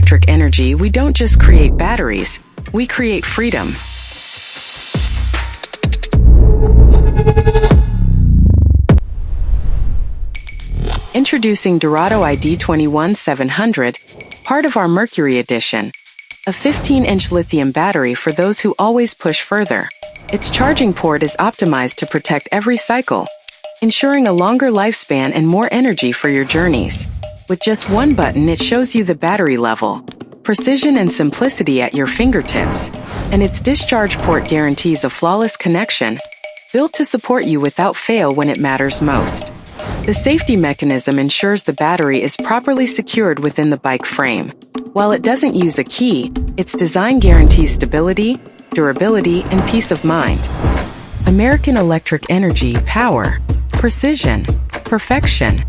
AmericanElectric Energy, we don't just create batteries, we create freedom. Introducing Dorado ID-21700, part of our Mercury Edition, a 15-inch lithium battery for those who always push further. Its charging port is optimized to protect every cycle, ensuring a longer lifespan and more energy for your journeys. With just one button, it shows you the battery level, precision and simplicity at your fingertips, and its discharge port guarantees a flawless connection, built to support you without fail when it matters most. The safety mechanism ensures the battery is properly secured within the bike frame. While it doesn't use a key, its design guarantees stability, durability, and peace of mind. AmericanElectric Energy, power, precision, perfection.